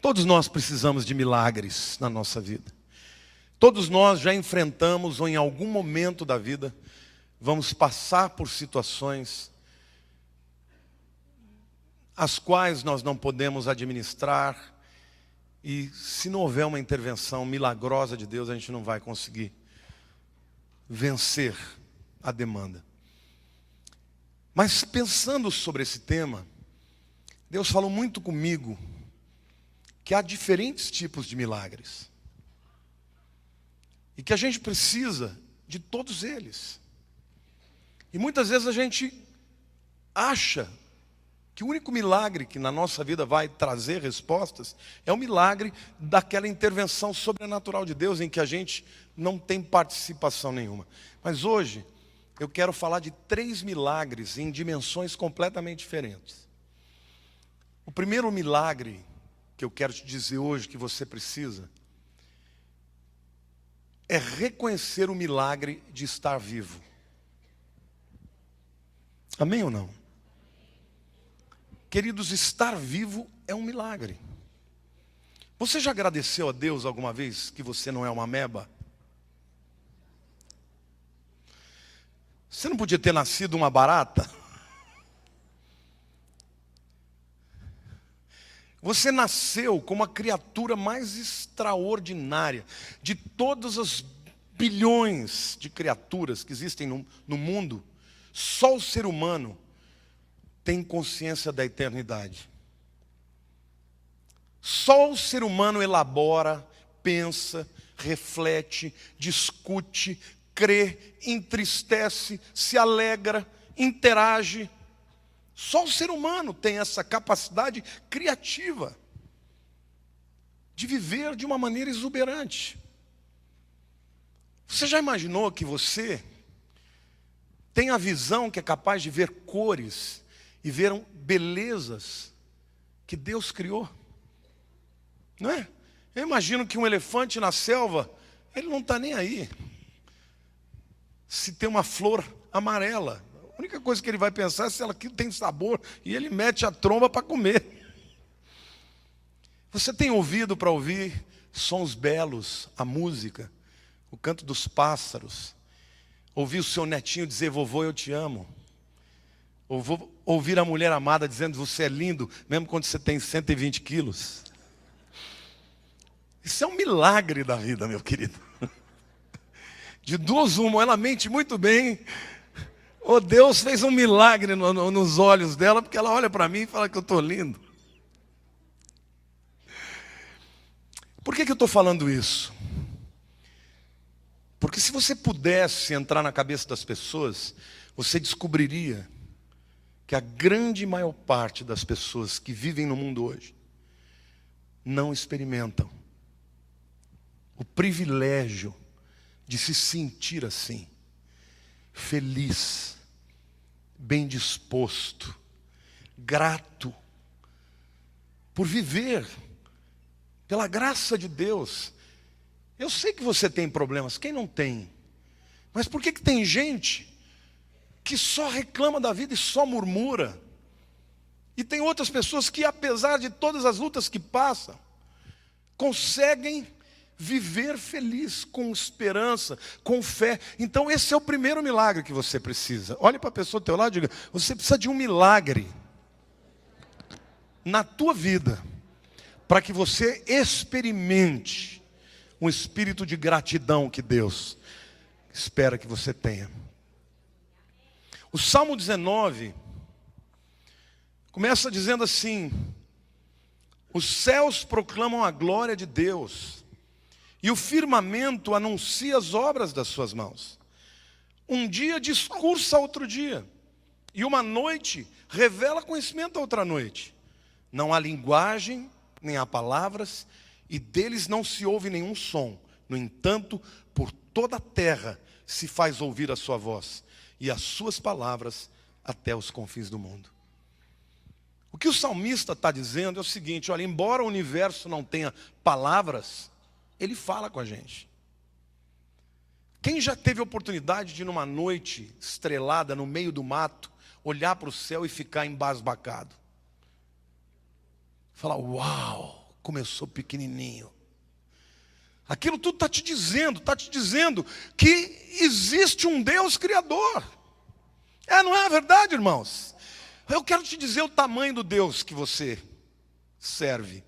Todos nós precisamos de milagres na nossa vida. Todos nós já enfrentamos ou em algum momento da vida vamos passar por situações as quais nós não podemos administrar, e se não houver uma intervenção milagrosa de Deus, a gente não vai conseguir vencer a demanda. Mas pensando sobre esse tema, Deus falou muito comigo que há diferentes tipos de milagres e que a gente precisa de todos eles. E muitas vezes a gente acha que o único milagre que na nossa vida vai trazer respostas é o milagre daquela intervenção sobrenatural de Deus em que a gente não tem participação nenhuma. Mas hoje eu quero falar de 3 milagres em dimensões completamente diferentes. O primeiro milagre que eu quero te dizer hoje que você precisa é reconhecer o milagre de estar vivo. Amém ou não? Queridos, estar vivo é um milagre. Você já agradeceu a Deus alguma vez que você não é uma ameba? Você não podia ter nascido uma barata? Você nasceu como a criatura mais extraordinária de todas as bilhões de criaturas que existem no mundo. Só o ser humano tem consciência da eternidade. Só o ser humano elabora, pensa, reflete, discute, crê, entristece, se alegra, interage. Só o ser humano tem essa capacidade criativa de viver de uma maneira exuberante. Você já imaginou que você tem a visão que é capaz de ver cores e ver belezas que Deus criou? Não é? Eu imagino que um elefante na selva, ele não está nem aí se tem uma flor amarela. A única coisa que ele vai pensar é se ela tem sabor, e ele mete a tromba para comer. Você tem ouvido para ouvir sons belos, a música, o canto dos pássaros, ouvir o seu netinho dizer: vovô, eu te amo. Ou ouvir a mulher amada dizendo: você é lindo, mesmo quando você tem 120 quilos. Isso é um milagre da vida, meu querido. De duas uma, ela mente muito bem. Oh, Deus fez um milagre nos olhos dela, porque ela olha para mim e fala que eu estou lindo. Por que eu estou falando isso? Porque se você pudesse entrar na cabeça das pessoas, você descobriria que a grande maior parte das pessoas que vivem no mundo hoje não experimentam o privilégio de se sentir assim, feliz, bem disposto, grato, por viver pela graça de Deus. Eu sei que você tem problemas, quem não tem? Mas por que tem gente que só reclama da vida e só murmura? E tem outras pessoas que, apesar de todas as lutas que passam, conseguem viver feliz, com esperança, com fé. Então esse é o primeiro milagre que você precisa. Olhe para a pessoa do teu lado e diga: você precisa de um milagre na tua vida, para que você experimente um espírito de gratidão que Deus espera que você tenha. O Salmo 19 começa dizendo assim: os céus proclamam a glória de Deus, e o firmamento anuncia as obras das suas mãos. Um dia discursa a outro dia, e uma noite revela conhecimento a outra noite. Não há linguagem, nem há palavras, e deles não se ouve nenhum som. No entanto, por toda a terra se faz ouvir a sua voz, e as suas palavras até os confins do mundo. O que o salmista está dizendo é o seguinte: olha, embora o universo não tenha palavras, ele fala com a gente. Quem já teve a oportunidade de, numa noite estrelada, no meio do mato, olhar para o céu e ficar embasbacado? Falar: uau, começou pequenininho. Aquilo tudo está te dizendo que existe um Deus criador. Não é verdade, irmãos? Eu quero te dizer o tamanho do Deus que você serve.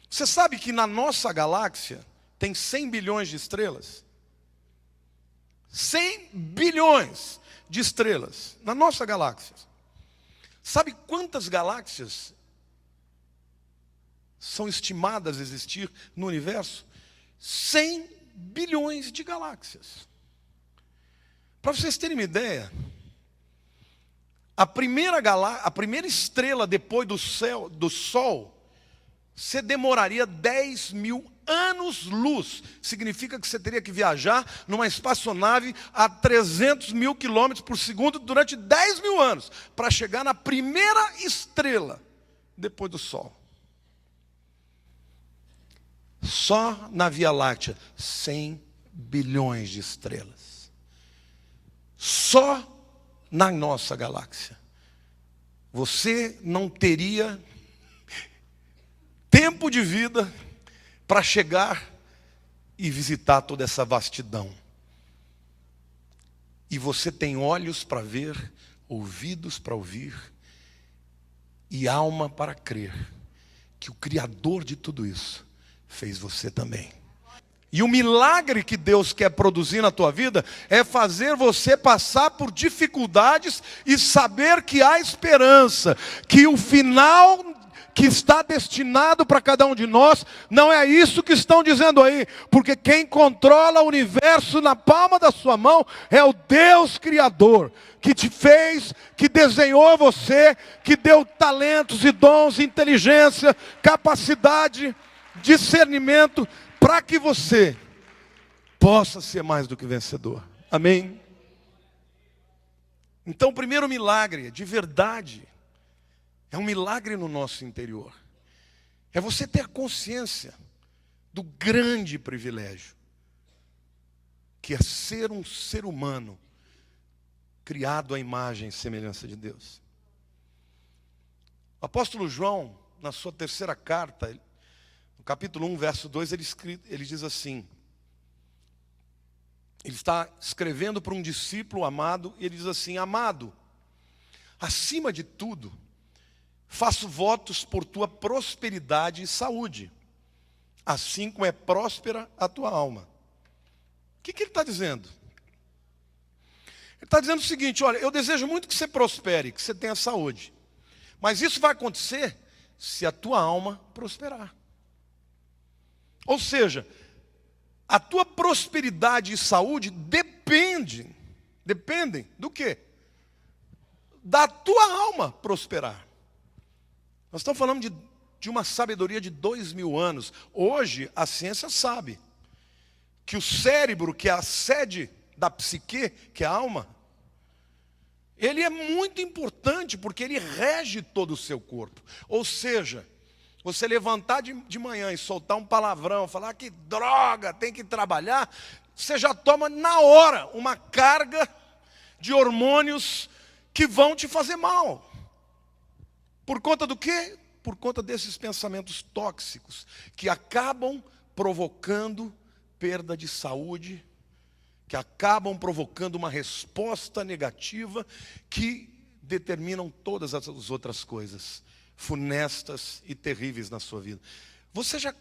Você sabe que na nossa galáxia tem 100 bilhões de estrelas? 100 bilhões de estrelas na nossa galáxia. Sabe quantas galáxias são estimadas a existir no universo? 100 bilhões de galáxias. Para vocês terem uma ideia, a primeira estrela depois do Sol, você demoraria 10 mil anos-luz. Significa que você teria que viajar numa espaçonave a 300 mil quilômetros por segundo durante 10 mil anos, para chegar na primeira estrela depois do Sol. Só na Via Láctea, 100 bilhões de estrelas. Só na nossa galáxia. Você não teria tempo de vida para chegar e visitar toda essa vastidão. E você tem olhos para ver, ouvidos para ouvir e alma para crer que o Criador de tudo isso fez você também. E o milagre que Deus quer produzir na tua vida é fazer você passar por dificuldades e saber que há esperança, que o final que está destinado para cada um de nós não é isso que estão dizendo aí, porque quem controla o universo na palma da sua mão é o Deus Criador, que te fez, que desenhou você, que deu talentos e dons, inteligência, capacidade, discernimento, para que você possa ser mais do que vencedor. Amém? Então o primeiro milagre, de verdade, é um milagre no nosso interior. É você ter consciência do grande privilégio que é ser um ser humano criado à imagem e semelhança de Deus. O apóstolo João, na sua terceira carta, no capítulo 1, verso 2, ele diz assim, ele está escrevendo para um discípulo amado, e ele diz assim: amado, acima de tudo, faço votos por tua prosperidade e saúde, assim como é próspera a tua alma. O que ele está dizendo? Ele está dizendo o seguinte: olha, eu desejo muito que você prospere, que você tenha saúde, mas isso vai acontecer se a tua alma prosperar. Ou seja, a tua prosperidade e saúde dependem do quê? Da tua alma prosperar. Nós estamos falando de uma sabedoria de 2000 anos. Hoje a ciência sabe que o cérebro, que é a sede da psique, que é a alma, ele é muito importante porque ele rege todo o seu corpo. Ou seja, você levantar de manhã e soltar um palavrão, falar que droga, tem que trabalhar, você já toma na hora uma carga de hormônios que vão te fazer mal. Por conta do quê? Por conta desses pensamentos tóxicos que acabam provocando perda de saúde, que acabam provocando uma resposta negativa que determinam todas as outras coisas funestas e terríveis na sua vida. Você já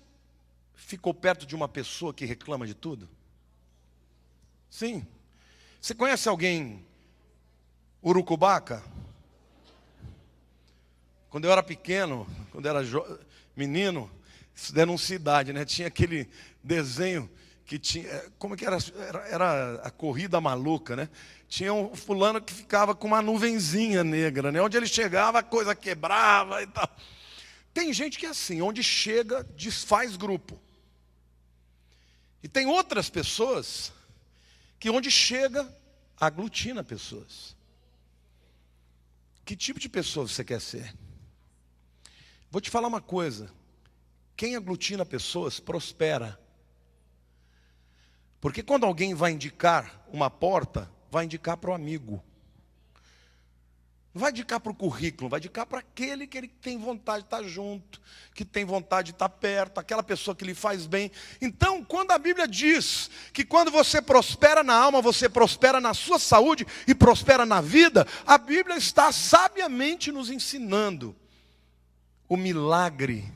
ficou perto de uma pessoa que reclama de tudo? Sim. Você conhece alguém urucubaca? Quando eu era pequeno, quando eu era menino, isso denuncia idade, né? Tinha aquele desenho que tinha, como que era? Era a corrida maluca, né? Tinha um fulano que ficava com uma nuvenzinha negra, né? Onde ele chegava, a coisa quebrava e tal. Tem gente que é assim, onde chega, desfaz grupo. E tem outras pessoas que onde chega, aglutina pessoas. Que tipo de pessoa você quer ser? Vou te falar uma coisa. Quem aglutina pessoas, prospera. Porque quando alguém vai indicar uma porta, vai indicar para o amigo. Não vai indicar para o currículo, vai indicar para aquele que ele tem vontade de estar junto, que tem vontade de estar perto, aquela pessoa que lhe faz bem. Então, quando a Bíblia diz que quando você prospera na alma, você prospera na sua saúde e prospera na vida, a Bíblia está sabiamente nos ensinando o milagre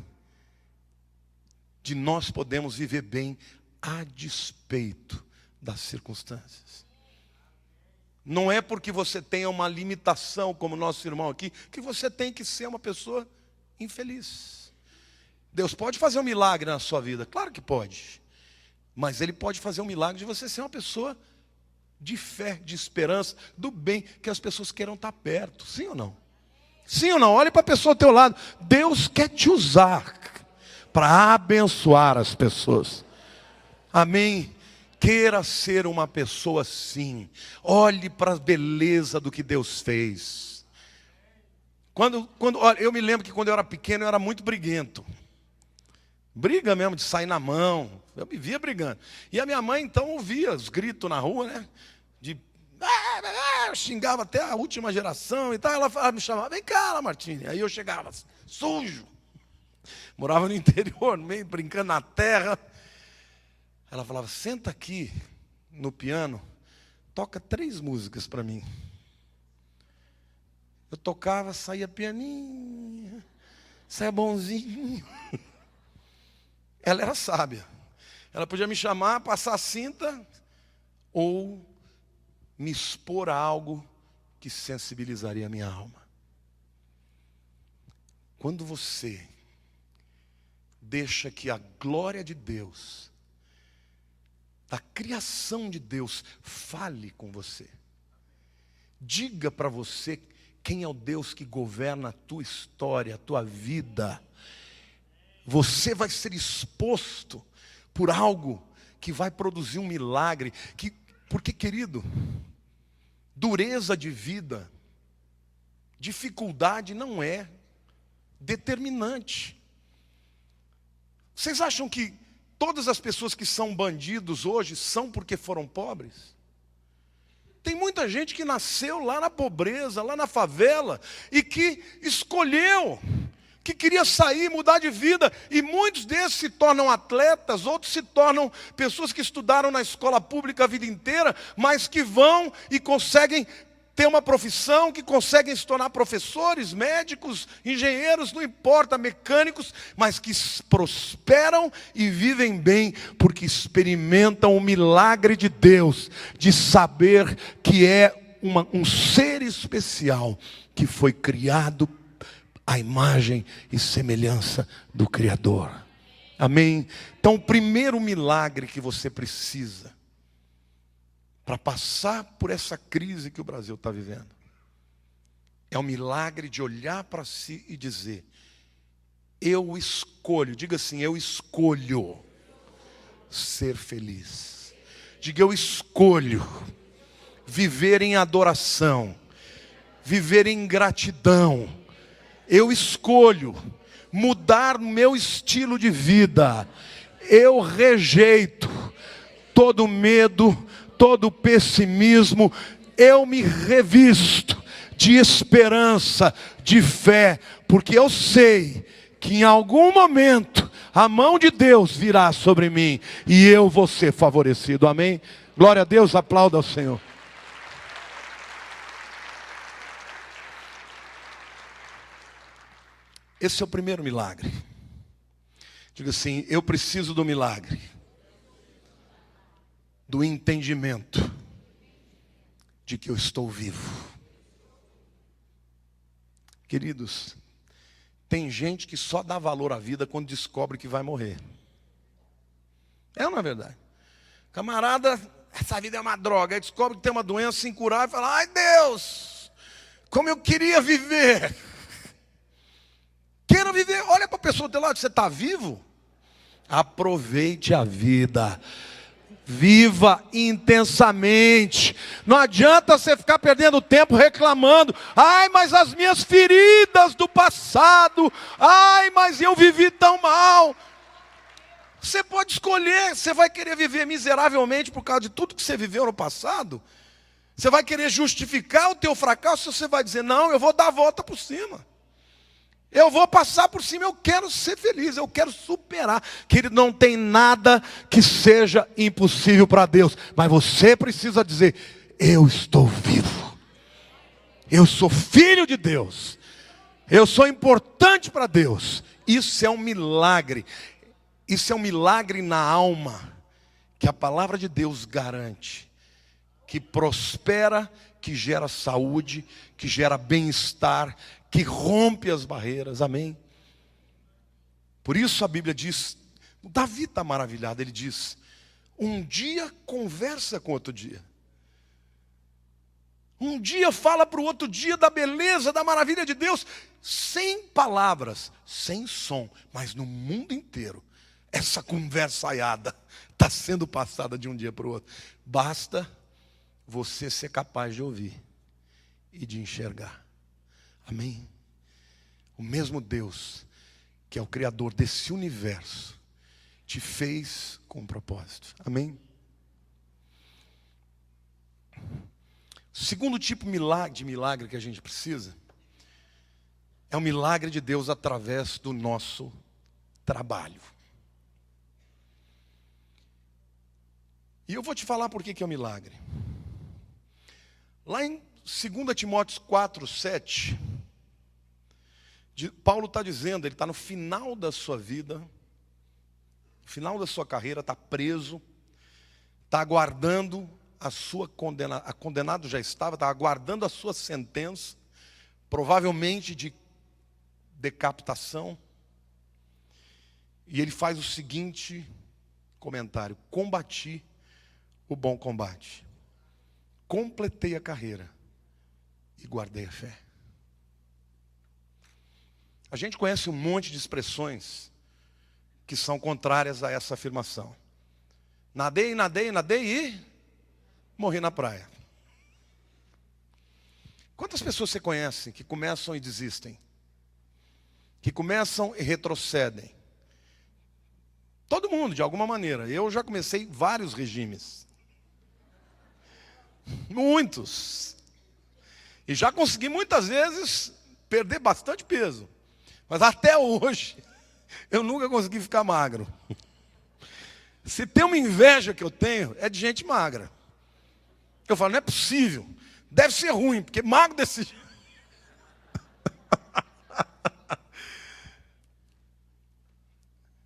de nós podemos viver bem a despeito das circunstâncias. Não é porque você tenha uma limitação, como nosso irmão aqui, que você tem que ser uma pessoa infeliz. Deus pode fazer um milagre na sua vida, claro que pode. Mas Ele pode fazer um milagre de você ser uma pessoa de fé, de esperança, do bem, que as pessoas queiram estar perto. Sim ou não? Sim ou não? Olhe para a pessoa ao teu lado. Deus quer te usar para abençoar as pessoas. Amém? Queira ser uma pessoa assim. Olhe para a beleza do que Deus fez. Olha, eu me lembro que quando eu era pequeno eu era muito briguento. Briga mesmo, de sair na mão. Eu me via brigando. E a minha mãe então ouvia os gritos na rua, né? Eu xingava até a última geração e tal. Ela me chamava, vem cá, Lamartine. Aí eu chegava, sujo. Morava no interior, no meio, brincando na terra. Ela falava, senta aqui no piano, toca 3 músicas para mim. Eu tocava, saía pianinho, saía bonzinho. Ela era sábia. Ela podia me chamar, passar a cinta, ou me expor a algo que sensibilizaria a minha alma. Quando você deixa que a glória de Deus, da criação de Deus, fale com você. Diga para você quem é o Deus que governa a tua história, a tua vida. Você vai ser exposto por algo que vai produzir um milagre. Porque, querido, dureza de vida, dificuldade não é determinante. Vocês acham que todas as pessoas que são bandidos hoje são porque foram pobres? Tem muita gente que nasceu lá na pobreza, lá na favela, e que escolheu, que queria sair, mudar de vida, e muitos desses se tornam atletas, outros se tornam pessoas que estudaram na escola pública a vida inteira, mas que vão e conseguem ter uma profissão, que conseguem se tornar professores, médicos, engenheiros, não importa, mecânicos, mas que prosperam e vivem bem, porque experimentam o milagre de Deus, de saber que é um ser especial, que foi criado à imagem e semelhança do Criador. Amém? Então o primeiro milagre que você precisa para passar por essa crise que o Brasil está vivendo é o milagre de olhar para si e dizer, eu escolho, diga assim, eu escolho ser feliz. Diga, eu escolho viver em adoração, viver em gratidão. Eu escolho mudar o meu estilo de vida. Eu rejeito todo medo, todo pessimismo. Eu me revisto de esperança, de fé, porque eu sei que em algum momento a mão de Deus virá sobre mim e eu vou ser favorecido. Amém? Glória a Deus, aplauda ao Senhor. Esse é o primeiro milagre. Diga assim, eu preciso do milagre, do entendimento de que eu estou vivo. Queridos, tem gente que só dá valor à vida quando descobre que vai morrer. É ou não é verdade? Camarada, essa vida é uma droga. Aí descobre que tem uma doença incurável e fala, ai Deus, como eu queria viver. Queira viver, olha para a pessoa do teu lado, você está vivo? Aproveite a vida. Viva intensamente. Não adianta você ficar perdendo tempo reclamando. Ai, mas as minhas feridas do passado. Ai, mas eu vivi tão mal. Você pode escolher. Você vai querer viver miseravelmente por causa de tudo que você viveu no passado? Você vai querer justificar o teu fracasso, você vai dizer, não, eu vou dar a volta por cima. Eu vou passar por cima, eu quero ser feliz, eu quero superar. Querido, não tem nada que seja impossível para Deus. Mas você precisa dizer, eu estou vivo. Eu sou filho de Deus. Eu sou importante para Deus. Isso é um milagre. Isso é um milagre na alma, que a palavra de Deus garante. Que prospera, que gera saúde, que gera bem-estar, que rompe as barreiras, amém? Por isso a Bíblia diz, Davi está maravilhado, ele diz, um dia conversa com outro dia. Um dia fala para o outro dia da beleza, da maravilha de Deus, sem palavras, sem som, mas no mundo inteiro, essa conversaiada está sendo passada de um dia para o outro. Basta você ser capaz de ouvir e de enxergar. Amém? O mesmo Deus, que é o Criador desse universo, te fez com um propósito. Amém? O segundo tipo de milagre que a gente precisa é o milagre de Deus através do nosso trabalho. E eu vou te falar por que é um milagre. Lá em 2 Timóteo 4, 7, Paulo está dizendo, ele está no final da sua vida, no final da sua carreira, está preso, está aguardando a sua condenação, condenado já estava, está aguardando a sua sentença, provavelmente de decapitação, e ele faz o seguinte comentário, combati o bom combate, completei a carreira e guardei a fé. A gente conhece um monte de expressões que são contrárias a essa afirmação. Nadei, nadei, nadei e morri na praia. Quantas pessoas você conhece que começam e desistem? Que começam e retrocedem? Todo mundo, de alguma maneira. Eu já comecei vários regimes. Muitos. E já consegui muitas vezes perder bastante peso. Mas até hoje, eu nunca consegui ficar magro. Se tem uma inveja que eu tenho, é de gente magra. Eu falo, não é possível. Deve ser ruim, porque magro desse jeito.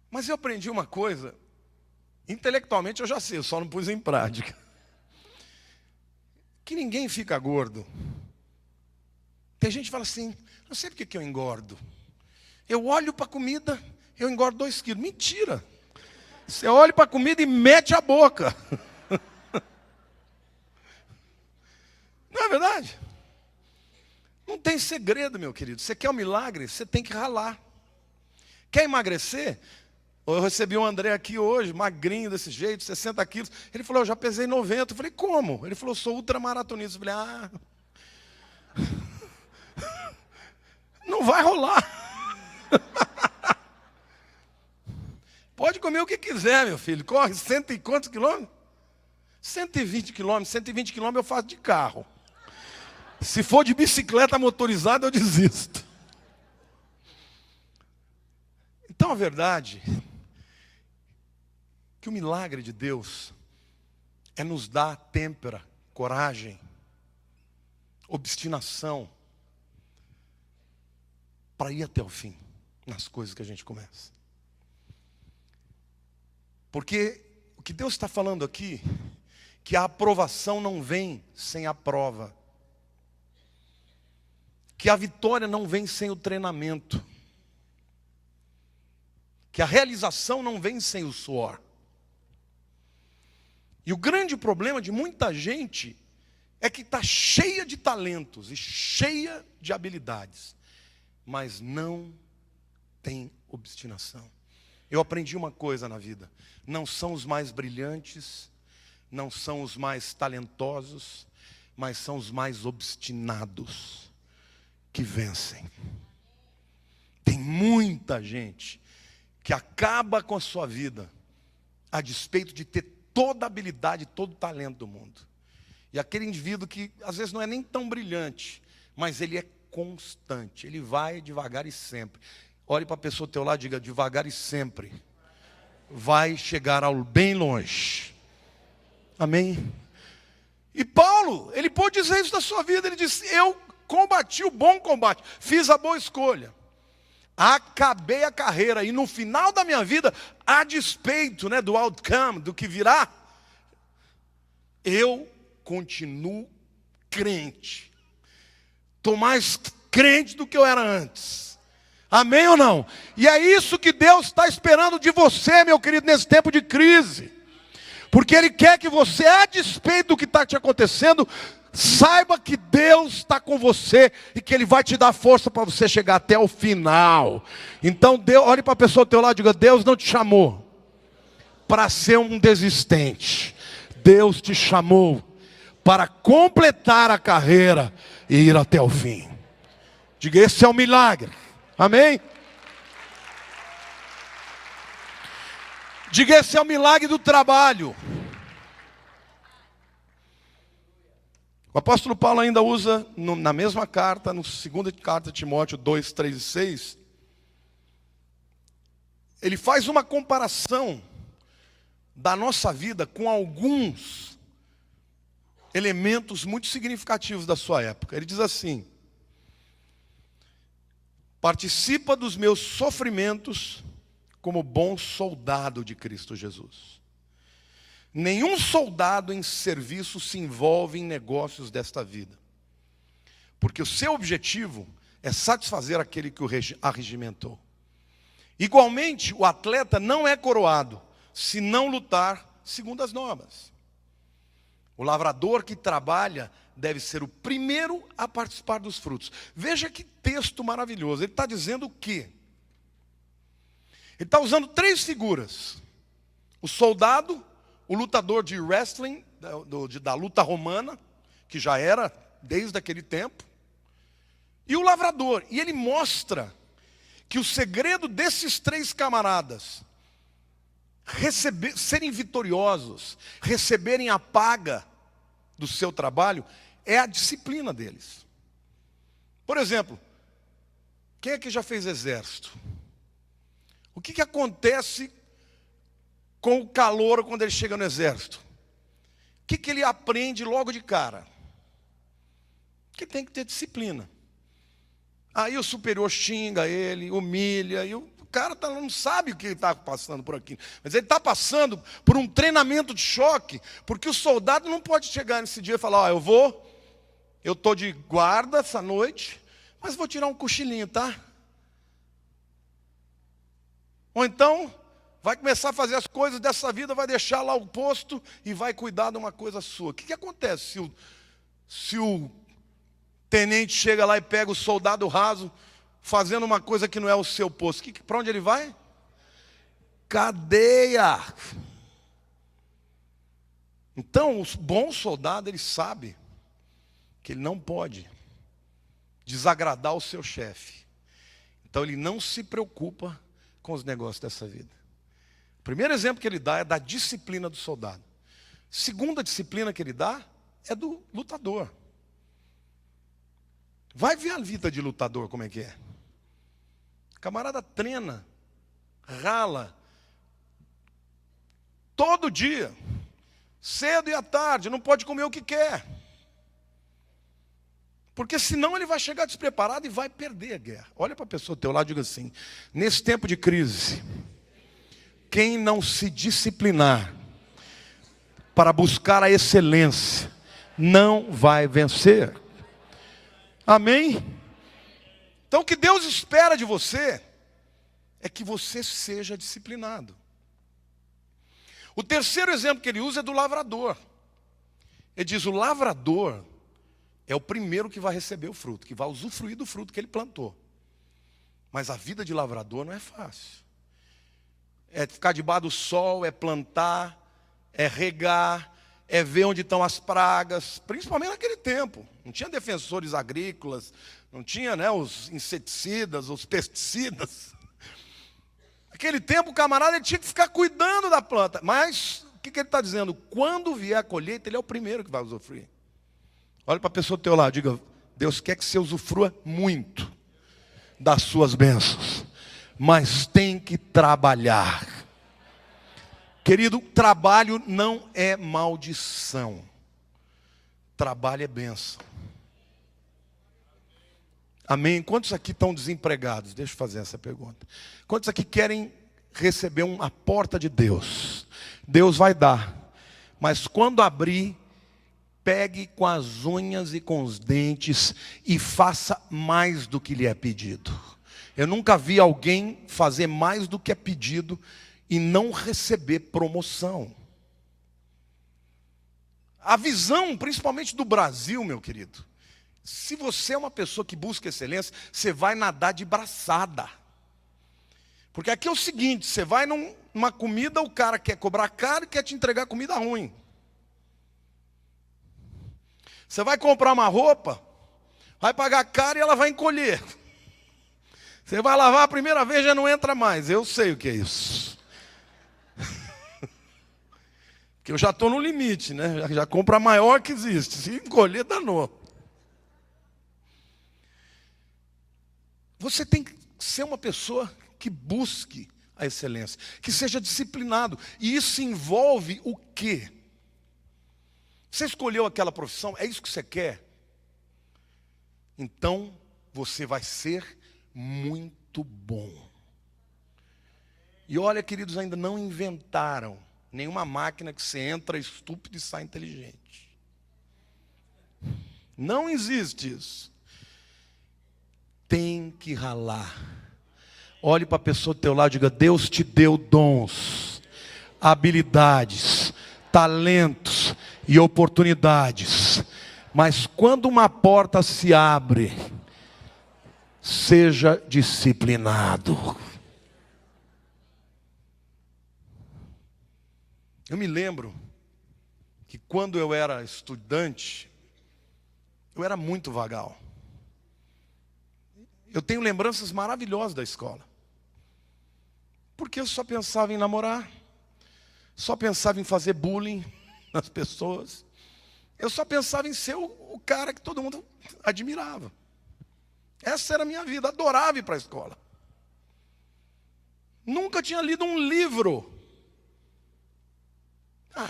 Mas eu aprendi uma coisa, intelectualmente eu já sei, eu só não pus em prática. Que ninguém fica gordo. Tem gente que fala assim, não sei por que eu engordo. Eu olho para a comida, eu engordo 2 quilos. Mentira. Você olha para a comida e mete a boca. Não é verdade? Não tem segredo, meu querido. Você quer um milagre, você tem que ralar. Quer emagrecer? Eu recebi um André aqui hoje, magrinho desse jeito, 60 quilos. Ele falou, eu já pesei 90. Eu falei, como? Ele falou, sou ultramaratonista. Eu falei, não vai rolar. Pode comer o que quiser, meu filho. Corre 100 e quantos quilômetros? 120 quilômetros. 120 quilômetros eu faço de carro. Se for de bicicleta motorizada, eu desisto. Então a verdade é que o milagre de Deus é nos dar têmpera, coragem, obstinação para ir até o fim nas coisas que a gente começa. Porque o que Deus está falando aqui, que a aprovação não vem sem a prova. Que a vitória não vem sem o treinamento. Que a realização não vem sem o suor. E o grande problema de muita gente é que está cheia de talentos e cheia de habilidades, mas não tem obstinação. Eu aprendi uma coisa na vida: não são os mais brilhantes, não são os mais talentosos, mas são os mais obstinados que vencem. Tem muita gente que acaba com a sua vida a despeito de ter toda a habilidade, todo o talento do mundo. E aquele indivíduo que às vezes não é nem tão brilhante, mas ele é constante, ele vai devagar e sempre. Olhe para a pessoa ao teu lado e diga: devagar e sempre vai chegar ao bem longe. Amém? E Paulo, ele pôde dizer isso da sua vida. Ele disse: eu combati o bom combate, fiz a boa escolha, acabei a carreira, e no final da minha vida, a despeito, do outcome, do que virá, eu continuo crente. Estou mais crente do que eu era antes. Amém ou não? E é isso que Deus está esperando de você, meu querido, nesse tempo de crise. Porque Ele quer que você, a despeito do que está te acontecendo, saiba que Deus está com você e que Ele vai te dar força para você chegar até o final. Então, olhe para a pessoa ao teu lado e diga: Deus não te chamou para ser um desistente. Deus te chamou para completar a carreira e ir até o fim. Diga: esse é um milagre. Amém? Diga: esse é o milagre do trabalho. O apóstolo Paulo ainda usa, na mesma carta, na segunda carta de Timóteo 2, 3 e 6, ele faz uma comparação da nossa vida com alguns elementos muito significativos da sua época. Ele diz assim: participa dos meus sofrimentos como bom soldado de Cristo Jesus. Nenhum soldado em serviço se envolve em negócios desta vida, porque o seu objetivo é satisfazer aquele que o arregimentou. Igualmente, o atleta não é coroado se não lutar segundo as normas. O lavrador que trabalha deve ser o primeiro a participar dos frutos. Veja que texto maravilhoso. Ele está dizendo o quê? Ele está usando três figuras: o soldado, o lutador de wrestling, da luta romana, que já era desde aquele tempo, e o lavrador. E ele mostra que o segredo desses três camaradas serem vitoriosos, receberem a paga do seu trabalho, é a disciplina deles. Por exemplo, quem é que já fez exército? O que acontece com o calouro quando ele chega no exército? O que ele aprende logo de cara? Que tem que ter disciplina. Aí o superior xinga ele, humilha, e o cara não sabe o que ele está passando por aqui. Mas ele está passando por um treinamento de choque, porque o soldado não pode chegar nesse dia e falar: eu estou de guarda essa noite, mas vou tirar um cochilinho, tá? Ou então, vai começar a fazer as coisas dessa vida, vai deixar lá o posto e vai cuidar de uma coisa sua. O que acontece se o tenente chega lá e pega o soldado raso fazendo uma coisa que não é o seu posto? Para onde ele vai? Cadeia. Então, o bom soldado, ele sabe que ele não pode desagradar o seu chefe. Então, ele não se preocupa com os negócios dessa vida. O primeiro exemplo que ele dá é da disciplina do soldado. Segunda disciplina que ele dá é do lutador. Vai ver a vida de lutador como é que é. O camarada treina, rala, todo dia, cedo e à tarde, não pode comer o que quer. Porque senão ele vai chegar despreparado e vai perder a guerra. Olha para a pessoa do teu lado e diga assim: nesse tempo de crise, quem não se disciplinar para buscar a excelência, não vai vencer. Amém? Então o que Deus espera de você é que você seja disciplinado. O terceiro exemplo que ele usa é do lavrador. Ele diz: o lavrador é o primeiro que vai receber o fruto, que vai usufruir do fruto que ele plantou. Mas a vida de lavrador não é fácil. É ficar debaixo do sol, é plantar, é regar, é ver onde estão as pragas, principalmente naquele tempo. Não tinha defensores agrícolas, não tinha os inseticidas, os pesticidas. Naquele tempo o camarada ele tinha que ficar cuidando da planta. Mas o que ele está dizendo? Quando vier a colheita, ele é o primeiro que vai usufruir. Olha para a pessoa do teu lado, diga: Deus quer que você usufrua muito das suas bênçãos, mas tem que trabalhar. Querido, trabalho não é maldição. Trabalho é bênção. Amém? Quantos aqui estão desempregados? Deixa eu fazer essa pergunta. Quantos aqui querem receber uma porta de Deus? Deus vai dar. Mas quando abrir, pegue com as unhas e com os dentes e faça mais do que lhe é pedido. Eu nunca vi alguém fazer mais do que é pedido e não receber promoção. A visão, principalmente do Brasil, meu querido, se você é uma pessoa que busca excelência, você vai nadar de braçada. Porque aqui é o seguinte, você vai numa comida, o cara quer cobrar caro e quer te entregar comida ruim. Você vai comprar uma roupa, vai pagar caro e ela vai encolher. Você vai lavar a primeira vez, já não entra mais. Eu sei o que é isso. Porque eu já estou no limite, né? Já compro a maior que existe. Se encolher, danou. Você tem que ser uma pessoa que busque a excelência, que seja disciplinado. E isso envolve o quê? Você escolheu aquela profissão? É isso que você quer? Então, você vai ser muito bom. E olha, queridos, ainda não inventaram nenhuma máquina que você entra estúpido e sai inteligente. Não existe isso. Tem que ralar. Olhe para a pessoa do teu lado e diga: Deus te deu dons, habilidades, talentos e oportunidades. Mas quando uma porta se abre, seja disciplinado. Eu me lembro que quando eu era estudante, eu era muito vagal. Eu tenho lembranças maravilhosas da escola. Porque eu só pensava em namorar, só pensava em fazer bullying nas pessoas. Eu só pensava em ser o cara que todo mundo admirava. Essa era a minha vida, adorava ir para a escola. Nunca tinha lido um livro.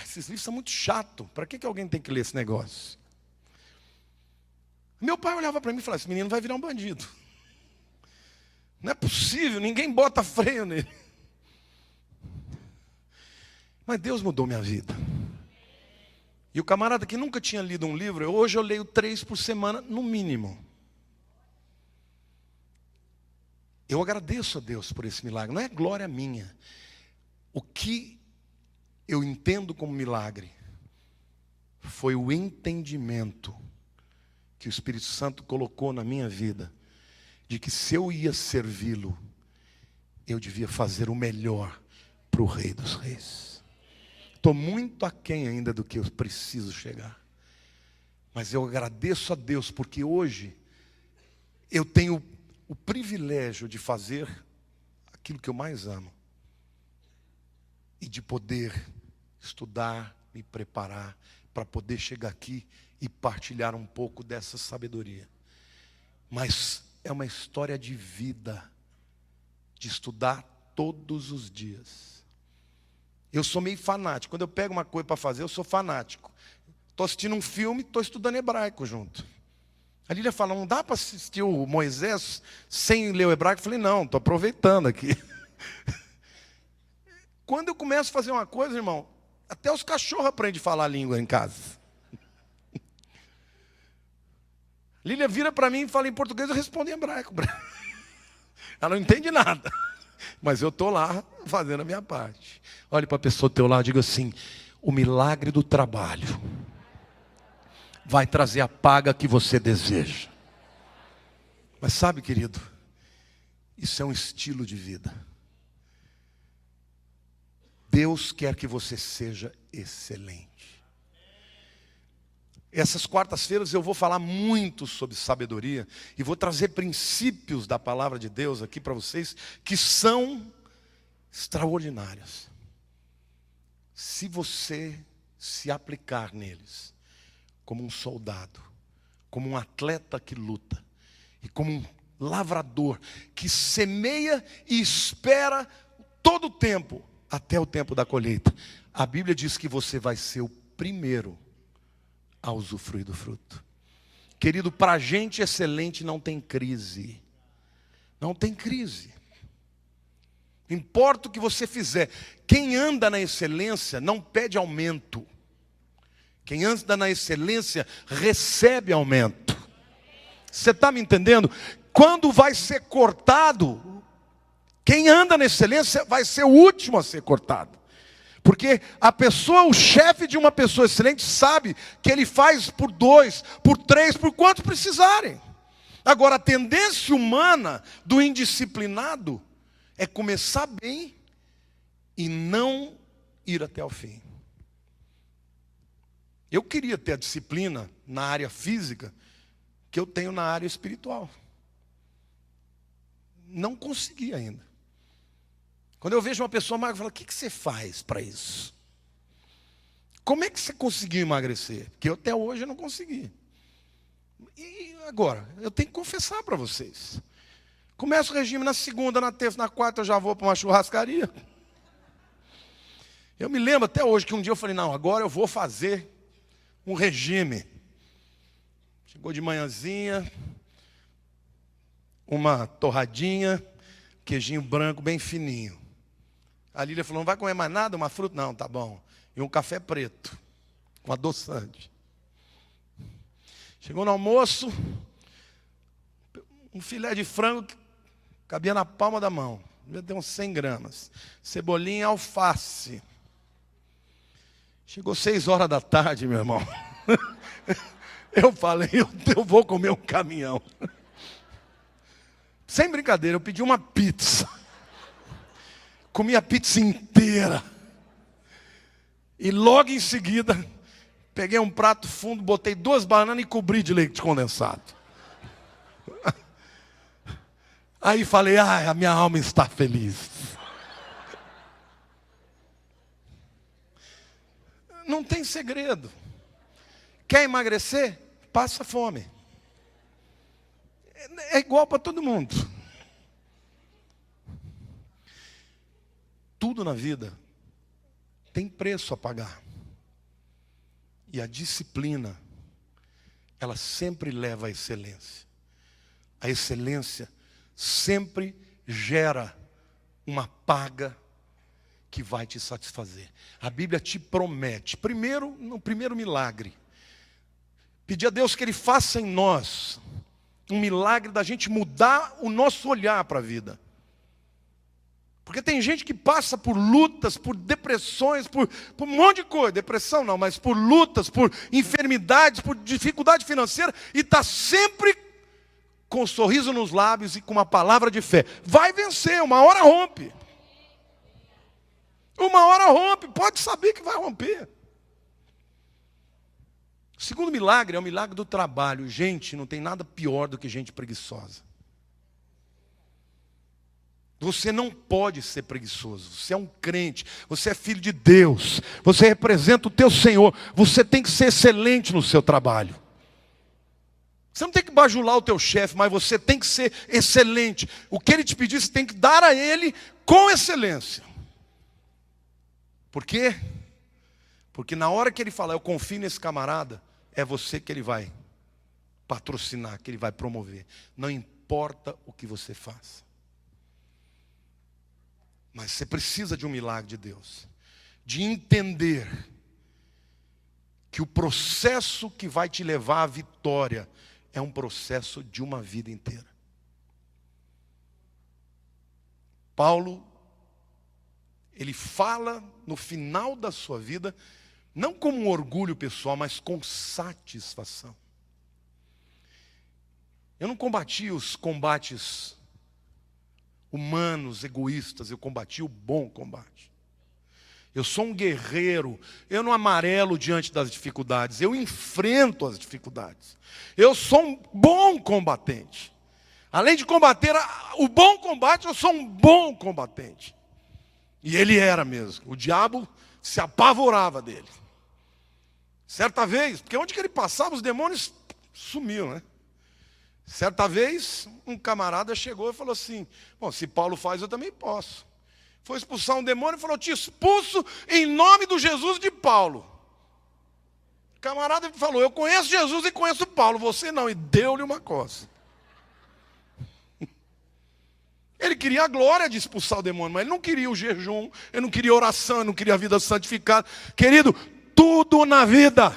Esses livros são muito chatos. Para que alguém tem que ler esse negócio? Meu pai olhava para mim e falava: esse menino vai virar um bandido. Não é possível, ninguém bota freio nele. Mas Deus mudou minha vida. E o camarada que nunca tinha lido um livro, hoje eu leio 3 por semana, no mínimo. Eu agradeço a Deus por esse milagre. Não é glória minha. O que eu entendo como milagre foi o entendimento que o Espírito Santo colocou na minha vida, de que se eu ia servi-lo, eu devia fazer o melhor para o Rei dos Reis. Estou muito aquém ainda do que eu preciso chegar. Mas eu agradeço a Deus, porque hoje eu tenho o privilégio de fazer aquilo que eu mais amo. E de poder estudar, me preparar, para poder chegar aqui e partilhar um pouco dessa sabedoria. Mas é uma história de vida, de estudar todos os dias. Eu sou meio fanático. Quando eu pego uma coisa para fazer, eu sou fanático. Estou assistindo um filme, estou estudando hebraico junto. A Lília fala: não dá para assistir o Moisés sem ler o hebraico? Eu falei: não, estou aproveitando aqui. Quando eu começo a fazer uma coisa, irmão, até os cachorros aprendem a falar a língua em casa. Lília vira para mim e fala em português, eu respondo em hebraico. Ela não entende nada. Mas eu estou lá fazendo a minha parte. Olhe para a pessoa do teu lado e diga assim: o milagre do trabalho vai trazer a paga que você deseja. Mas sabe, querido, isso é um estilo de vida. Deus quer que você seja excelente. Essas quartas-feiras eu vou falar muito sobre sabedoria e vou trazer princípios da palavra de Deus aqui para vocês que são extraordinários. Se você se aplicar neles como um soldado, como um atleta que luta, e como um lavrador que semeia e espera todo o tempo, até o tempo da colheita. A Bíblia diz que você vai ser o primeiro a usufruir do fruto. Querido, para gente excelente não tem crise. Não tem crise. Não importa o que você fizer. Quem anda na excelência não pede aumento. Quem anda na excelência recebe aumento. Você está me entendendo? Quando vai ser cortado, quem anda na excelência vai ser o último a ser cortado. Porque a pessoa, o chefe de uma pessoa excelente sabe que ele faz por 2, por 3, por quantos precisarem. Agora, a tendência humana do indisciplinado é começar bem e não ir até o fim. Eu queria ter a disciplina na área física que eu tenho na área espiritual. Não consegui ainda. Quando eu vejo uma pessoa magra, eu falo, o que você faz para isso? Como é que você conseguiu emagrecer? Porque eu até hoje não consegui. E agora, eu tenho que confessar para vocês. Começo o regime na segunda, na terça, na quarta, eu já vou para uma churrascaria. Eu me lembro até hoje que um dia eu falei, não, agora eu vou fazer um regime. Chegou de manhãzinha, uma torradinha, queijinho branco bem fininho. A Lília falou, não vai comer mais nada, uma fruta? Não, tá bom. E um café preto, com adoçante. Chegou no almoço, um filé de frango que cabia na palma da mão. Devia ter uns 100 gramas. Cebolinha e alface. Chegou 6 horas da tarde, meu irmão. Eu falei, eu vou comer um caminhão. Sem brincadeira, eu pedi uma pizza. Comi a pizza inteira. E logo em seguida, peguei um prato fundo, botei 2 bananas e cobri de leite condensado. Aí falei, a minha alma está feliz. Não tem segredo. Quer emagrecer? Passa fome. É igual para todo mundo. Tudo na vida tem preço a pagar. E a disciplina, ela sempre leva à excelência. A excelência sempre gera uma paga que vai te satisfazer. A Bíblia te promete, no primeiro milagre, pedir a Deus que Ele faça em nós um milagre da gente mudar o nosso olhar para a vida. Porque tem gente que passa por lutas, por depressões, por um monte de coisa. Depressão não, mas por lutas, por enfermidades, por dificuldade financeira. E está sempre com um sorriso nos lábios e com uma palavra de fé. Vai vencer, uma hora rompe. Uma hora rompe, pode saber que vai romper. O segundo milagre é o milagre do trabalho. Gente, não tem nada pior do que gente preguiçosa. Você não pode ser preguiçoso. Você é um crente, você é filho de Deus, você representa o teu Senhor. Você tem que ser excelente no seu trabalho. Você não tem que bajular o teu chefe, mas você tem que ser excelente. O que ele te pedir, você tem que dar a ele com excelência. Por quê? Porque na hora que ele falar, eu confio nesse camarada, é você que ele vai patrocinar, que ele vai promover. Não importa o que você faça. Mas você precisa de um milagre de Deus. De entender que o processo que vai te levar à vitória é um processo de uma vida inteira. Paulo, ele fala no final da sua vida, não como um orgulho pessoal, mas com satisfação. Eu não combati os combates humanos, egoístas, eu combati o bom combate. Eu sou um guerreiro, eu não amarelo diante das dificuldades, eu enfrento as dificuldades. Eu sou um bom combatente. Além de combater o bom combate, eu sou um bom combatente. E ele era mesmo. O diabo se apavorava dele. Certa vez, porque onde que ele passava, os demônios Sumiu, né? Certa vez, um camarada chegou e falou assim: bom, se Paulo faz, eu também posso. Foi expulsar um demônio e falou: te expulso em nome do Jesus de Paulo. O camarada falou: eu conheço Jesus e conheço Paulo, você não. E deu-lhe uma coça. Ele queria a glória de expulsar o demônio, mas ele não queria o jejum, ele não queria oração, ele não queria a vida santificada. Querido, tudo na vida,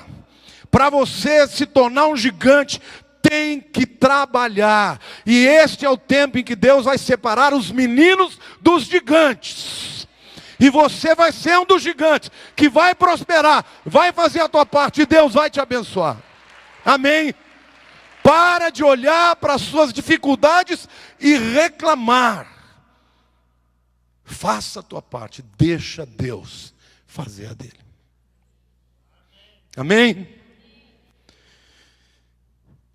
para você se tornar um gigante, tem que trabalhar. E este é o tempo em que Deus vai separar os meninos dos gigantes. E você vai ser um dos gigantes que vai prosperar, vai fazer a tua parte e Deus vai te abençoar. Amém? Para de olhar para as suas dificuldades e reclamar. Faça a tua parte, deixa Deus fazer a dele. Amém?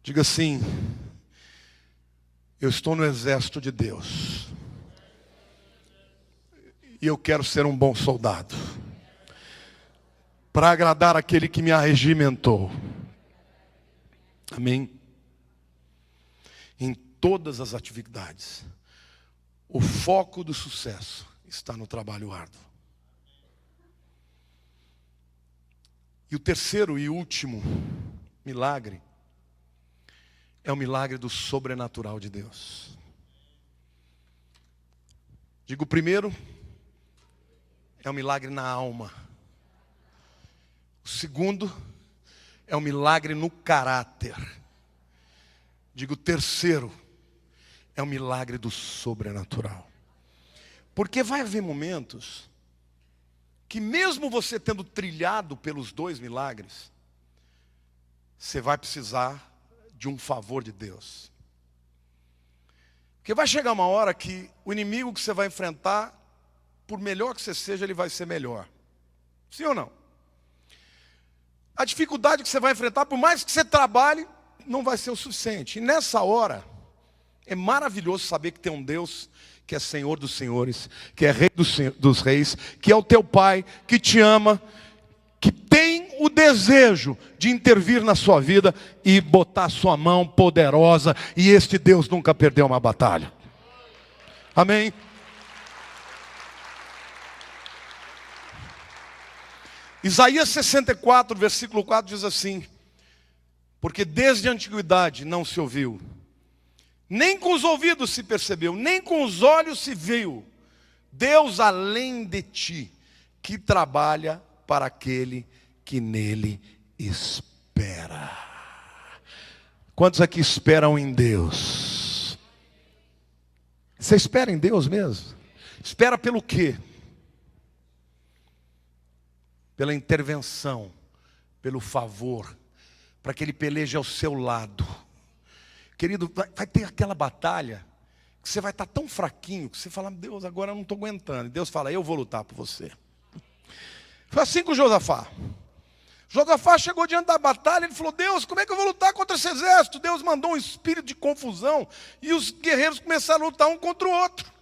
Diga assim: eu estou no exército de Deus. E eu quero ser um bom soldado, para agradar aquele que me arregimentou. Amém? Em todas as atividades, o foco do sucesso está no trabalho árduo. E o terceiro e último milagre é o milagre do sobrenatural de Deus. Digo, o primeiro é o milagre na alma. O segundo é o milagre no caráter. Digo, o terceiro é o milagre do sobrenatural. Porque vai haver momentos que mesmo você tendo trilhado pelos dois milagres, você vai precisar de um favor de Deus. Porque vai chegar uma hora que o inimigo que você vai enfrentar, por melhor que você seja, ele vai ser melhor. Sim ou não? A dificuldade que você vai enfrentar, por mais que você trabalhe, não vai ser o suficiente. E nessa hora, é maravilhoso saber que tem um Deus que é Senhor dos senhores, que é Rei dos reis, que é o teu Pai, que te ama, que tem o desejo de intervir na sua vida e botar a sua mão poderosa. E este Deus nunca perdeu uma batalha. Amém? Isaías 64, versículo 4 diz assim: porque desde a antiguidade não se ouviu, nem com os ouvidos se percebeu, nem com os olhos se viu, Deus além de ti, que trabalha para aquele que nele espera. Quantos aqui esperam em Deus? Você espera em Deus mesmo? Espera pelo quê? Pela intervenção, pelo favor, para que ele peleje ao seu lado. Querido, vai ter aquela batalha que você vai estar tão fraquinho que você fala: Deus, agora eu não estou aguentando. E Deus fala: eu vou lutar por você. Foi assim com Josafá. Josafá chegou diante da batalha, ele falou: Deus, como é que eu vou lutar contra esse exército? Deus mandou um espírito de confusão e os guerreiros começaram a lutar um contra o outro.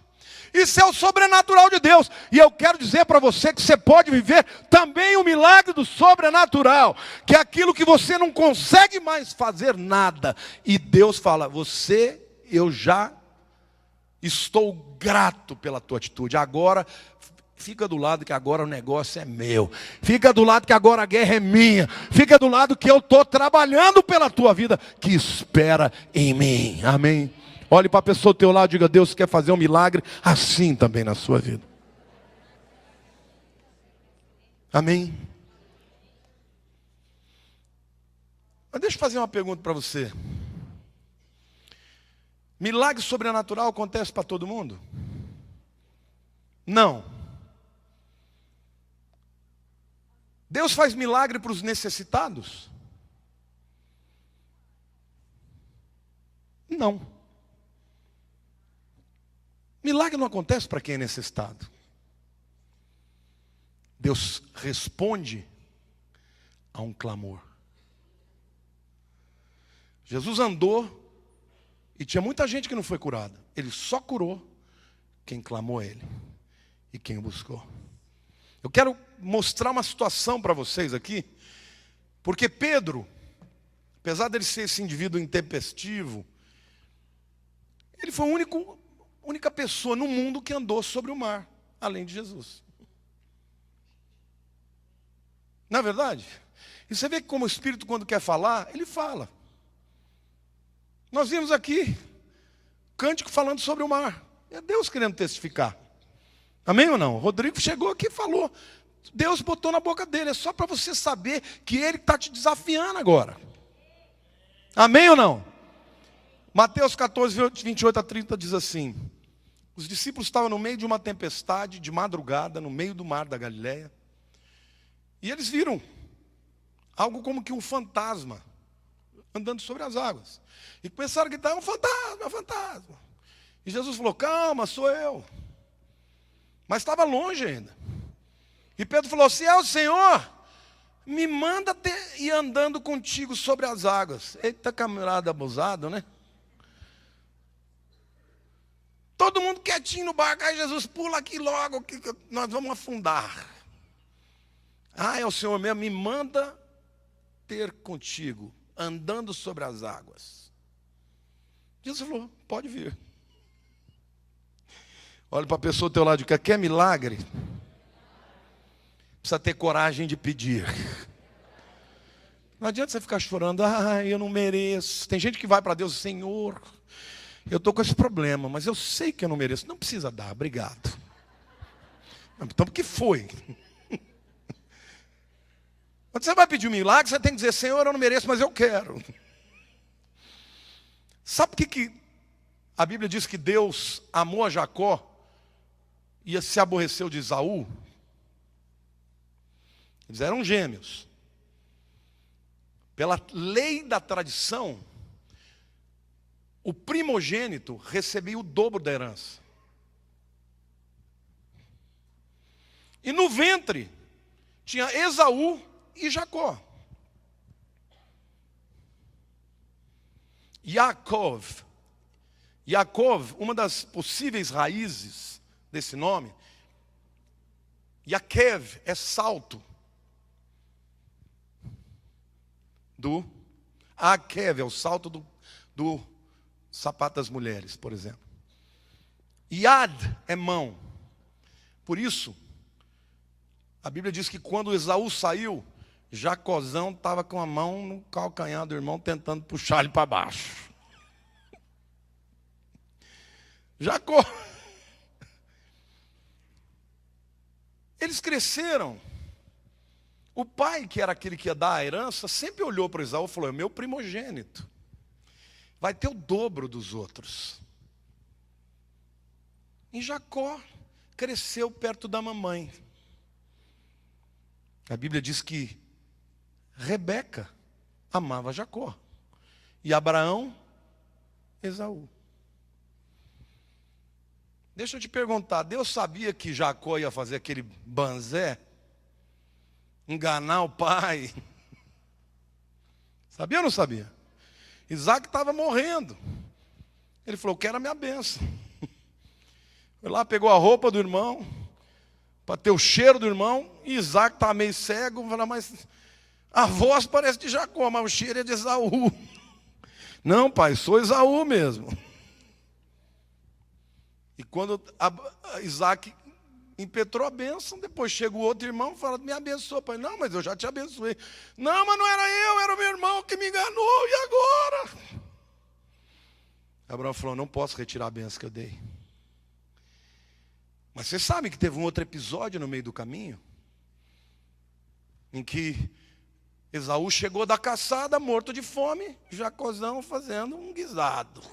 Isso é o sobrenatural de Deus. E eu quero dizer para você que você pode viver também o milagre do sobrenatural, que é aquilo que você não consegue mais fazer nada. E Deus fala: você, eu já estou grato pela tua atitude. Agora, fica do lado que agora o negócio é meu. Fica do lado que agora a guerra é minha. Fica do lado que eu estou trabalhando pela tua vida, que espera em mim. Amém? Olhe para a pessoa do teu lado e diga: Deus quer fazer um milagre assim também na sua vida. Amém? Mas deixa eu fazer uma pergunta para você. Milagre sobrenatural acontece para todo mundo? Não. Deus faz milagre para os necessitados? Não. Milagre não acontece para quem é necessitado. Deus responde a um clamor. Jesus andou e tinha muita gente que não foi curada. Ele só curou quem clamou a Ele e quem o buscou. Eu quero mostrar uma situação para vocês aqui, porque Pedro apesar dele ser esse indivíduo intempestivo, ele foi a única pessoa no mundo que andou sobre o mar, além de Jesus. Não é verdade? E você vê que como o Espírito, quando quer falar, ele fala. Nós vimos aqui cântico falando sobre o mar. É Deus querendo testificar. Amém ou não? Rodrigo chegou aqui e falou. Deus botou na boca dele. É só para você saber que ele está te desafiando agora. Amém ou não? Mateus 14, 28 a 30 diz assim. Os discípulos estavam no meio de uma tempestade, de madrugada, no meio do mar da Galileia. E eles viram algo como que um fantasma andando sobre as águas. E começaram a gritar, é um fantasma, é um fantasma. E Jesus falou, calma, sou eu. Mas estava longe ainda. E Pedro falou, se é o Senhor, me manda ir andando contigo sobre as águas. Eita, camarada abusado, né? Todo mundo quietinho no barco, aí Jesus pula aqui logo, que nós vamos afundar. Ah, é o Senhor mesmo, me manda ter contigo, andando sobre as águas. Jesus falou, pode vir. Olha para a pessoa do teu lado, quer milagre? Precisa ter coragem de pedir. Não adianta você ficar chorando, eu não mereço. Tem gente que vai para Deus, Senhor, eu estou com esse problema, mas eu sei que eu não mereço. Não precisa dar, obrigado. Então, o que foi? Quando você vai pedir um milagre, você tem que dizer, Senhor, eu não mereço, mas eu quero. Sabe por que a Bíblia diz que Deus amou a Jacó e se aborreceu de Esaú? Eles eram gêmeos. Pela lei da tradição, o primogênito recebia o dobro da herança. E no ventre tinha Esaú e Jacó. Yaakov, uma das possíveis raízes desse nome, Yakev é salto. Do Akev é o salto do sapato das mulheres, por exemplo. Yad é mão. Por isso, a Bíblia diz que quando Esaú saiu, Jacozão estava com a mão no calcanhar do irmão, tentando puxar ele para baixo. Jacó. Eles cresceram. O pai, que era aquele que ia dar a herança, sempre olhou para Esaú e falou, é meu primogênito. Vai ter o dobro dos outros. E Jacó cresceu perto da mamãe. A Bíblia diz que Rebeca amava Jacó. E Abraão, Esaú. Deixa eu te perguntar, Deus sabia que Jacó ia fazer aquele banzé? Enganar o pai? Sabia ou não sabia? Isaac estava morrendo. Ele falou, quero a minha bênção. Foi lá, pegou a roupa do irmão, para ter o cheiro do irmão, e Isaac estava meio cego, falou, mas a voz parece de Jacó, mas o cheiro é de Esaú. Não, pai, sou Esaú mesmo. E quando Isaac impetrou a bênção, depois chega o outro irmão e fala, me abençoa, pai. Não, mas eu já te abençoei. Não, mas não era eu, era o meu irmão que me enganou, e agora? Abraão falou, não posso retirar a bênção que eu dei. Mas você sabe que teve um outro episódio no meio do caminho, em que Esaú chegou da caçada, morto de fome, Jacozão fazendo um guisado.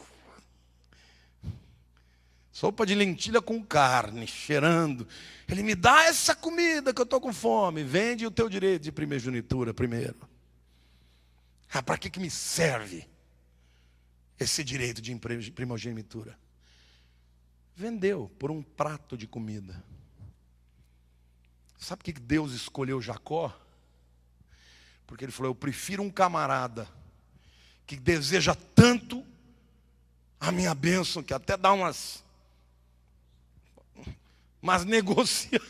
Sopa de lentilha com carne, cheirando. Ele, me dá essa comida que eu estou com fome. Vende o teu direito de primogenitura primeiro. Ah, para que me serve esse direito de primogenitura? Vendeu por um prato de comida. Sabe por que Deus escolheu Jacó? Porque ele falou, eu prefiro um camarada que deseja tanto a minha bênção, que até dá umas negociadas.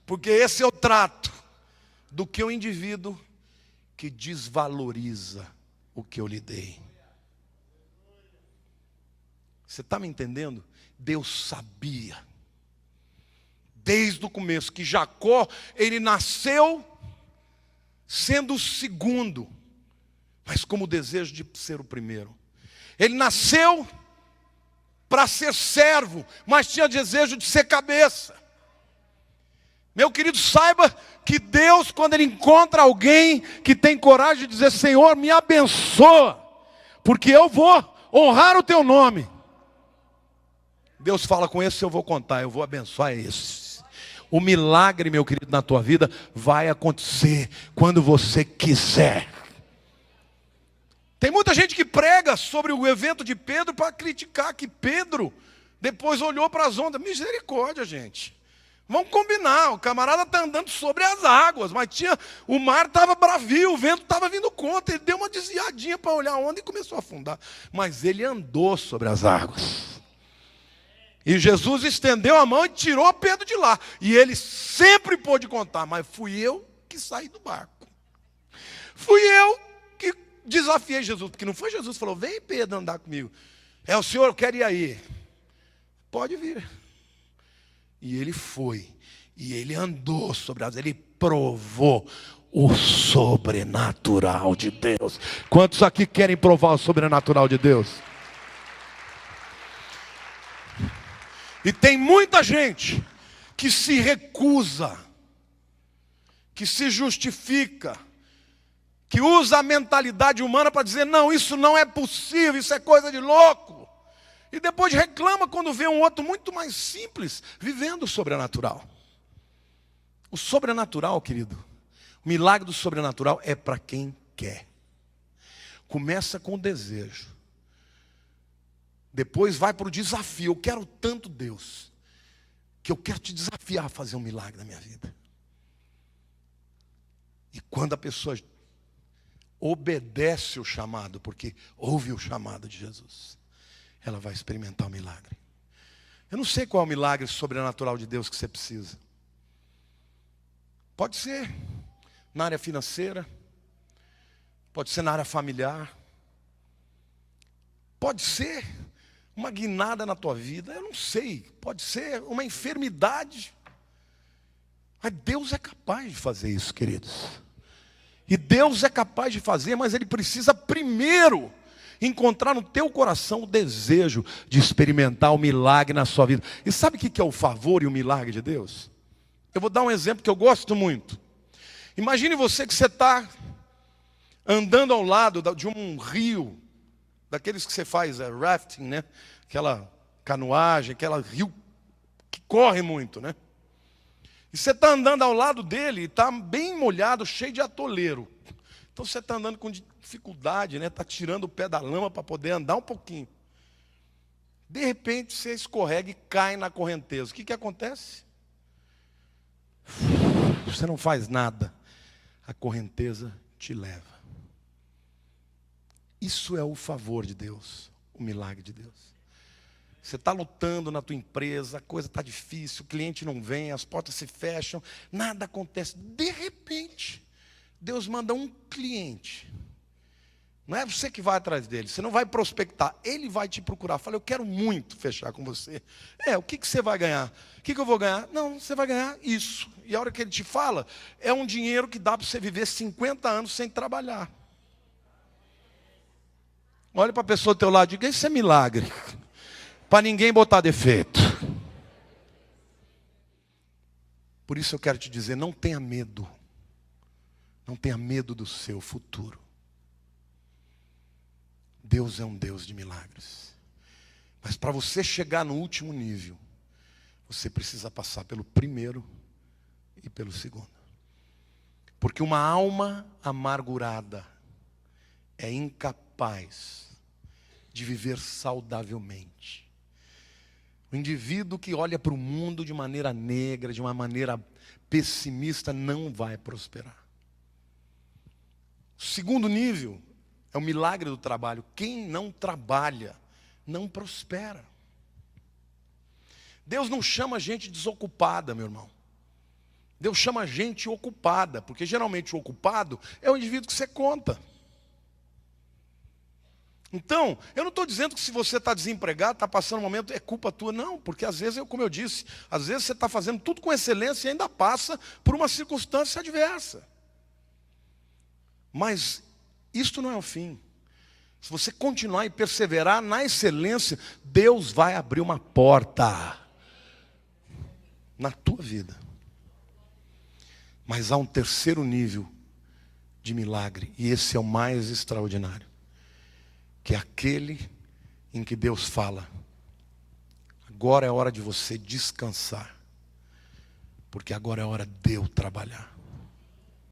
Porque esse é o trato do que o indivíduo que desvaloriza o que eu lhe dei. Você está me entendendo? Deus sabia, desde o começo, que Jacó, ele nasceu sendo o segundo, mas com o desejo de ser o primeiro. Ele nasceu para ser servo, mas tinha desejo de ser cabeça. Meu querido, saiba que Deus, quando Ele encontra alguém que tem coragem de dizer: Senhor, me abençoa, porque eu vou honrar o teu nome. Deus fala: com esse eu vou contar, eu vou abençoar esse. O milagre, meu querido, na tua vida vai acontecer quando você quiser. Tem muita gente que prega sobre o evento de Pedro para criticar que Pedro depois olhou para as ondas. Misericórdia, gente. Vamos combinar, o camarada está andando sobre as águas, mas o mar estava bravio, o vento estava vindo contra. Ele deu uma desviadinha para olhar a onda e começou a afundar. Mas ele andou sobre as águas. E Jesus estendeu a mão e tirou Pedro de lá. E ele sempre pôde contar: mas fui eu que saí do barco. Fui eu que desafiei Jesus. Porque não foi Jesus que falou: vem Pedro andar comigo. É o Senhor, eu quero ir aí. Pode vir. E ele foi. E ele andou sobre as águas. Ele provou o sobrenatural de Deus. Quantos aqui querem provar o sobrenatural de Deus? E tem muita gente que se recusa, que se justifica, que usa a mentalidade humana para dizer: não, isso não é possível, isso é coisa de louco. E depois reclama quando vê um outro muito mais simples vivendo o sobrenatural. O sobrenatural, querido, o milagre do sobrenatural é para quem quer. Começa com o desejo. Depois vai para o desafio. Eu quero tanto Deus, que eu quero te desafiar a fazer um milagre na minha vida. E quando a pessoa obedece o chamado, porque ouve o chamado de Jesus, ela vai experimentar o milagre. Eu não sei qual é o milagre sobrenatural de Deus que você precisa. Pode ser na área financeira, pode ser na área familiar, pode ser uma guinada na tua vida, eu não sei, pode ser uma enfermidade. Mas Deus é capaz de fazer isso, queridos. E Deus é capaz de fazer, mas Ele precisa primeiro encontrar no teu coração o desejo de experimentar o milagre na sua vida. E sabe o que é o favor e o milagre de Deus? Eu vou dar um exemplo que eu gosto muito. Imagine você que você está andando ao lado de um rio, daqueles que você faz rafting, né? Aquela canoagem, aquela rio que corre muito, né? E você está andando ao lado dele e está bem molhado, cheio de atoleiro. Então você está andando com dificuldade, né? Está tirando o pé da lama para poder andar um pouquinho. De repente você escorrega e cai na correnteza. O que acontece? Você não faz nada. A correnteza te leva. Isso é o favor de Deus, o milagre de Deus. Você está lutando na tua empresa, a coisa está difícil, o cliente não vem, as portas se fecham, nada acontece. De repente, Deus manda um cliente. Não é você que vai atrás dele, você não vai prospectar, ele vai te procurar. Fala: eu quero muito fechar com você. O que você vai ganhar? O que eu vou ganhar? Não, você vai ganhar isso. E a hora que ele te fala, é um dinheiro que dá para você viver 50 anos sem trabalhar. Olha para a pessoa do teu lado e diga: isso é milagre. Para ninguém botar defeito. Por isso eu quero te dizer: não tenha medo. Não tenha medo do seu futuro. Deus é um Deus de milagres. Mas para você chegar no último nível, você precisa passar pelo primeiro e pelo segundo. Porque uma alma amargurada é incapaz de viver saudavelmente. O indivíduo que olha para o mundo de maneira negra, de uma maneira pessimista, não vai prosperar. O segundo nível é o milagre do trabalho. Quem não trabalha, não prospera. Deus não chama gente desocupada, meu irmão. Deus chama gente ocupada, porque geralmente o ocupado é o indivíduo que você conta. Então, eu não estou dizendo que se você está desempregado, está passando um momento, é culpa tua, não, porque às vezes, como eu disse, às vezes você está fazendo tudo com excelência e ainda passa por uma circunstância adversa. Mas isto não é o fim. Se você continuar e perseverar na excelência, Deus vai abrir uma porta na tua vida. Mas há um terceiro nível de milagre, e esse é o mais extraordinário, que é aquele em que Deus fala: agora é hora de você descansar, porque agora é hora de eu trabalhar.